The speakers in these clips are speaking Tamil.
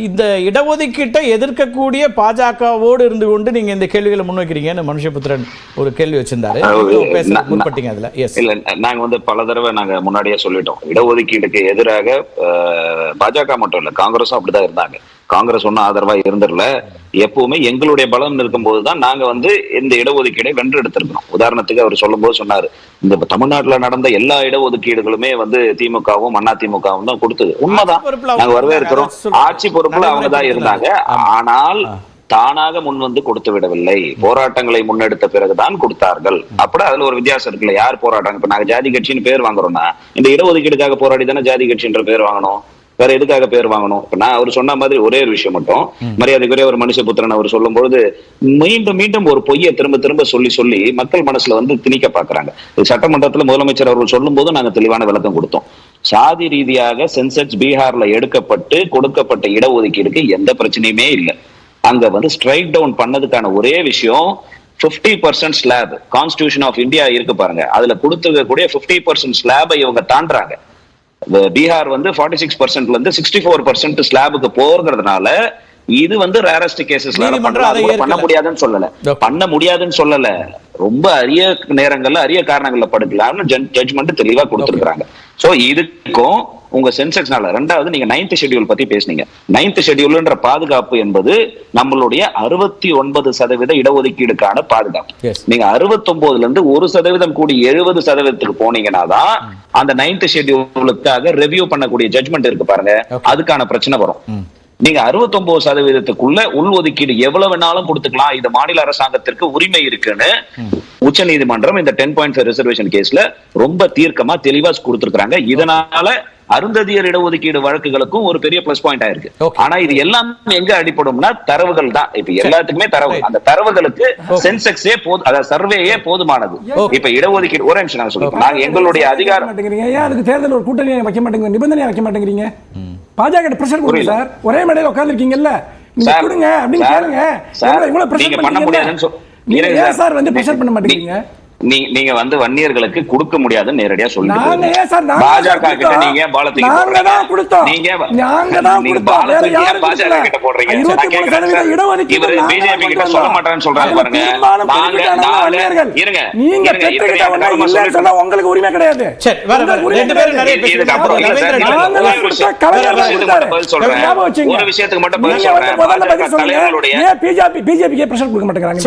இந்த இடஒதுக்கீட்டை எதிர்க்கக்கூடிய பாஜகவோடு இருந்து கொண்டு நீங்க இந்த கேள்விகளை முன்வைக்கிறீங்கன்னு மனுஷபுத்திரன் ஒரு கேள்வி வச்சிருந்தாரு. முற்பட்டீங்க அதுல. இல்ல, நாங்க பல தடவை நாங்க முன்னாடியே சொல்லிட்டோம், இடஒதுக்கீடுக்கு எதிராக பாஜக மட்டும் இல்ல, காங்கிரஸும் அப்படிதான் இருந்தாங்க. காங்கிரஸ் ஒன்னும் ஆதரவா இருந்துடல. எப்பவுமே எங்களுடைய பலம் இருக்கும் போதுதான் நாங்க இந்த இடஒதுக்கீடை வென்று எடுத்திருக்கிறோம். உதாரணத்துக்கு அவர் சொல்லும் போது சொன்னாரு, இந்த தமிழ்நாட்டுல நடந்த எல்லா இடஒதுக்கீடுகளுமே திமுகவும் அண்ணா திமுகவும் தான் கொடுத்தது. உண்மைதான், நாங்க வரவேற்கிறோம். ஆட்சி பொறுப்புல அவங்க தான் இருந்தாங்க. ஆனால் தானாக முன் கொடுத்து விடவில்லை, போராட்டங்களை முன்னெடுத்த பிறகுதான் கொடுத்தார்கள். அப்படி அதுல ஒரு வித்தியாசம் இருக்குல்ல. யார் போராட்டம்? இப்ப நாங்க ஜாதி கட்சின்னு பேர் வாங்குறோம்னா இந்த இடஒதுக்கீடுக்காக போராடி தானே ஜாதி கட்சின்ற பேர் வாங்கணும். வேற எதுக்காக பேர் வாங்கணும்? இப்ப நான் அவர் சொன்ன மாதிரி ஒரே ஒரு விஷயம் மட்டும், மரியாதைக்குரிய ஒரு மனுஷபுத்திரன் அவர் சொல்லும் பொழுது மீண்டும் மீண்டும் ஒரு பொய்யை திரும்ப திரும்ப சொல்லி மக்கள் மனசுல திணிக்க பாக்குறாங்க. சட்டமன்றத்துல முதலமைச்சர் அவர்கள் சொல்லும் போது நாங்க தெளிவான விளக்கம் கொடுத்தோம். சாதி ரீதியாக சென்செக்ஸ் பீகார்ல எடுக்கப்பட்டு கொடுக்கப்பட்ட இடஒதுக்கீடுக்கு எந்த பிரச்சனையுமே இல்லை. அங்க ஸ்ட்ரைக் டவுன் பண்ணதுக்கான ஒரே விஷயம் 50% ஸ்லாப் கான்ஸ்டிடியூஷன் ஆஃப் இந்தியா இருக்கு பாருங்க, அதுல கொடுத்துக்கூடிய 50% ஸ்லாபை இவங்க தாண்டாங்க. பீகார் 46% இருந்து 64% ஸ்லாபுக்கு போறதுனால இது ரேரஸ்ட் கேசஸ்ல பண்ண முடியாதுன்னு சொல்லல, ரொம்ப அரிய நேரங்கள்ல அரிய காரணங்கள்ல படுக்கலாம்னு ஜட்ஜ்மெண்ட் தெளிவா கொடுத்திருக்காங்க. சோ இதுக்கும் உங்க சென்செக்ஸ்னால ரெண்டாவது நீங்க 9th ஷெட்யூல் பத்தி பேசுனீங்க. 9th ஷெட்யூல்ன்ற பாதுகாப்பு என்பது நம்மளுடைய 69% இடஒதுக்கீடுக்கான பாதுகாப்பு. நீங்க 69% இருந்து 1% கூடி 70% போனீங்கன்னா தான் அந்த 9th ஷெட்யூலுக்காக ரெவியூ பண்ணக்கூடிய ஜட்ஜ்மெண்ட் இருக்கு பாருங்க, அதுக்கான பிரச்சனை வரும். நீங்க 69% உள்ஒதுக்கீடு எவ்வளவு வேணாலும் கொடுத்துக்கலாம், இது மாநில அரசாங்கத்திற்கு உரிமை இருக்குன்னு உச்ச நீதிமன்றம் இந்த 10.5 ரிசர்வேஷன் கேஸ்ல ரொம்ப தீர்க்கமா தெளிவா கொடுத்திருக்காங்க. இதனால அருந்ததியர் இடஒதுக்கீடு வழக்குகளுக்கும் ஒரு பெரிய பிளஸ் பாயிண்ட் ஆயிருக்கு. ஆனா இது எல்லாம் எங்க அடிப்படும்னா தரவுகள் தான். இப்ப எல்லாத்துக்குமே தரவு, அந்த தரவுகளுக்கு சென்செக்ஸே அதாவது சர்வேயே போதுமானது. இப்ப இடஒதுக்கீடு ஒரே நிமிஷம் நான் சொல்லுங்க, நாங்க எங்களுடைய அதிகாரம் அதுக்கு தேர்தல் ஒரு கூட்டணி வைக்க மாட்டேங்க, நிபந்தனை வைக்க மாட்டேங்கிறீங்க. பாஜக பிரஷர் கொடுங்க சார், ஒரே மேடையில் உட்கார்ந்துருக்கீங்கல்ல, நீங்க கொடுங்க அப்படின்னு கேளுங்க. இவ்வளவு பிரஷர் பண்ண முடியாதுன்னு நீங்க சார் பிரஷர் பண்ண மாட்டேங்கிறீங்க. நீங்க வன்னியர்களுக்கு கொடுக்க முடியாதுன்னு நேரடியா சொல்லுங்க. பாஜக கிட்ட நீங்க பாலத்துக்கு பாஜக கிட்ட போடுறீங்க. இவர் பிஜேபி கிட்ட சொல்ல மாட்டான்னு சொல்றாங்க பாருங்க. உங்களுக்கு உரிமை கிடையாது. ஒரு விஷயத்துக்கு மட்டும் பதில் சொல்றேன். பிஜேபி பிரஷர் கொடுக்க மாட்டேங்கிறாங்க.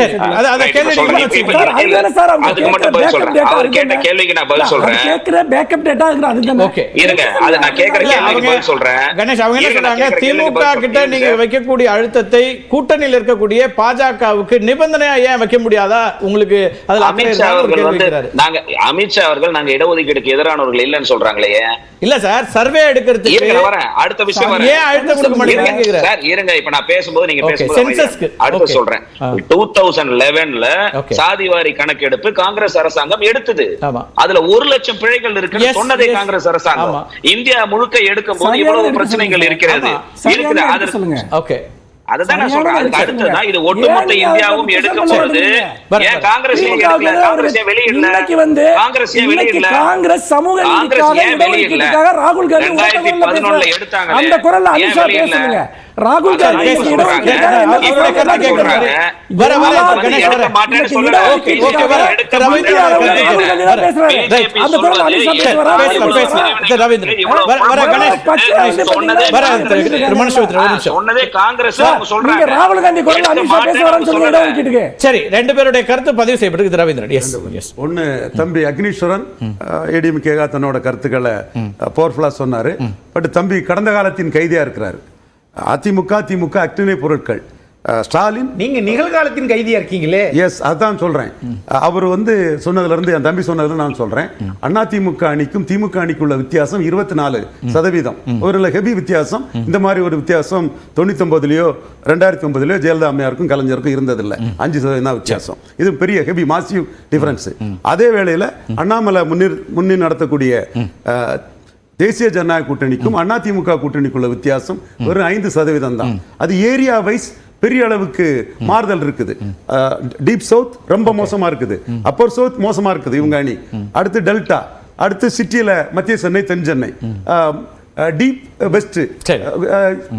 வைக்கக்கூடிய அழுத்தத்தை கூட்டணியில் இருக்கக்கூடிய பாஜகவுக்கு நிபந்தனையா ஏன் வைக்க முடியாதா உங்களுக்கு? அமித்ஷா அவர்கள் நாங்க இடஒதுக்கீடுக்கு எதிரானவர்கள் இல்லைன்னு சொல்றாங்களே. இல்ல சார், சர்வே எடுக்கிறதுக்கு அடுத்த விஷயம் ஏன் அழுத்தம் கொடுக்க மாட்டேங்கிறீங்க சார்? இருங்க, இப்ப நான் பேசும்போது நீங்க பேசும்போது அடுத்து சொல்றேன். 2011ல சாதிவாரி கணக்கெடுப்பு காங்கிரஸ் அரசாங்கம் எடுத்தது. அதுல 1 லட்சம் பிழைகள் இருக்கு சொன்னதே காங்கிரஸ் அரசாங்கம். இந்தியா முழுக்க எடுக்கும் போது இவ்வளவு பிரச்சனைகள் இருக்கிறது. அதுதான் நான் சொல்றேன். அதுக்கு அடுத்ததான் இது ஒட்டுமொத்த இந்தியாவும் எடுக்கும் பொழுது ஏன் காங்கிரஸ் வெளியிடல? காங்கிரஸ் சமூக நீதிக்காக ராகுல் காந்தி 2011ல எடுத்தாங்க. அந்த குரல்ல அமித்ஷா பேசுங்க. ராகுல் காந்தி ராகுல் காந்தி சரி, ரெண்டு பேருடைய கருத்து பதிவு செய்யப்பட்டிருக்கு. ரவீந்திரன் ஒன்னு தம்பி அக்னீஸ்வரன் ஏடிஎம்கே தன்னோட கருத்துக்களை பவர்ஃபுல்லா சொன்னாரு. பட் தம்பி கடந்த காலத்தின் கைதியா இருக்கிறாரு. அதிமுக திமுக அக்னிணை பொருட்கள் ஸ்டாலின் நீங்க நிகழ்காலத்தின் கைதியா இருக்கீங்களே. எஸ், அதான் சொல்றேன். அவர் சொன்னதுல இருந்து என் தம்பி சொன்னதுல நான் சொல்றேன். அண்ணா திமுக அணிக்கும் திமுக அணிக்குள்ள வித்தியாசம் 24%. ஒரு ஹெவி வித்தியாசம். இந்த மாதிரி ஒரு வித்தியாசம் 99லயோ 2009லயோ ஜெயலலிதா அம்மையாருக்கும் கலைஞருக்கும் இருந்ததில்லை. 5% தான் வித்தியாசம். இது பெரிய ஹெவி மாசிவ் டிஃபரன்ஸ். அதே வேளையில அண்ணாமலை முன்னே நடத்தக்கூடிய தேசிய ஜனநாயக கூட்டணிக்கும் அதிமுக கூட்டணிக்குள்ள வித்தியாசம் ஒரு 5% தான். அது ஏரியா வைஸ் பெரிய அளவுக்கு மாறுதல் இருக்குது. டீப் சவுத் ரொம்ப மோசமா இருக்குது, அப்பர் சவுத் மோசமா இருக்குது இவங்க அணி. அடுத்து டெல்டா, அடுத்து சிட்டியில மத்திய சென்னை தென் சென்னை, டீப் வெஸ்ட், சரி.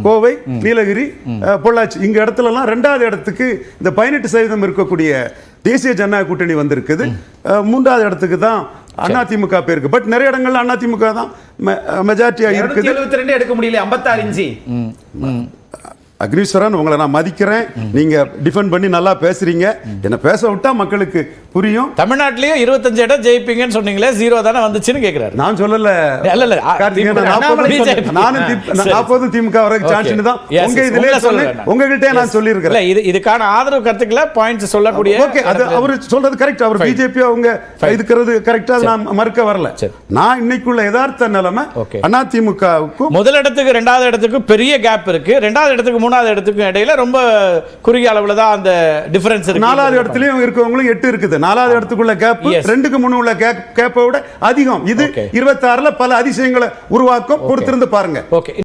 கோவை, நீலகிரி, பொள்ளாச்சி இங்க இடத்துலலாம் 2வது இடத்துக்கு இந்த 18% இருக்கக்கூடிய தேசிய ஜனநாயக கூட்டணி வந்திருக்குது. 3வது இடத்துக்கு தான் அதிமுக போயிருக்கு. பட் நிறைய இடங்கள்ல அதிமுக தான் மெஜாரிட்டியா இருக்குது. 272 எடுக்க முடியல, 56 இன்ச்சு. அக்னீஸ்வரன், உங்களை நான் மதிக்கிறேன். நீங்க டிஃபெண்ட் பண்ணி நல்லா பேசுறீங்க. என்ன பேச விட்டா மக்களுக்கு புரியும். தமிழ்நாட்டிலயும் 25 இடம் ஜெயிப்பீங்கன்னு சொன்னீங்களே, 0 தானே வந்துச்சுன்னு கேக்குறாரு. நான் சொல்லல. இல்ல கார்த்திகேயன், நானும் 40 திமுக வரைக்கும் சான்ஸ் தான் உங்க இதுலயே சொன்னேன். உங்ககிட்ட நான் சொல்லி இருக்கேன். இதுக்கான ஆதரவு கருத்துக்களை பாயிண்ட்ஸ் சொல்லக்கூடிய. ஓகே, அது அவர் சொல்றது கரெக்ட். அவர் பிஜேபி அவங்க இதுக்கிறது கரெக்டா, நான் மறுக்க வரல. நான் இன்னைக்குள்ள யதார்த்த நிலைமை அதிமுகவுக்கு முதலிடத்துக்கு 2வது இடத்துக்கு பெரிய கேப் இருக்கு. 2வது இடத்துக்கு 3வது இடத்துக்கும் இடையில ரொம்ப குறுகிய அளவுல தான் அந்த டிஃபரன்ஸ் இருக்கு. 4வது இடத்துலயும் இருக்கவங்களும் 8 இருக்குது. 4வது இடத்துக்குள்ள கேப் 2க்கு 3 உள்ள கேப்பை விட அதிகம். இது 26ல பல அதிசயங்களை உருவாக்கும். பொறுத்திருந்து பாருங்க. ஓகே.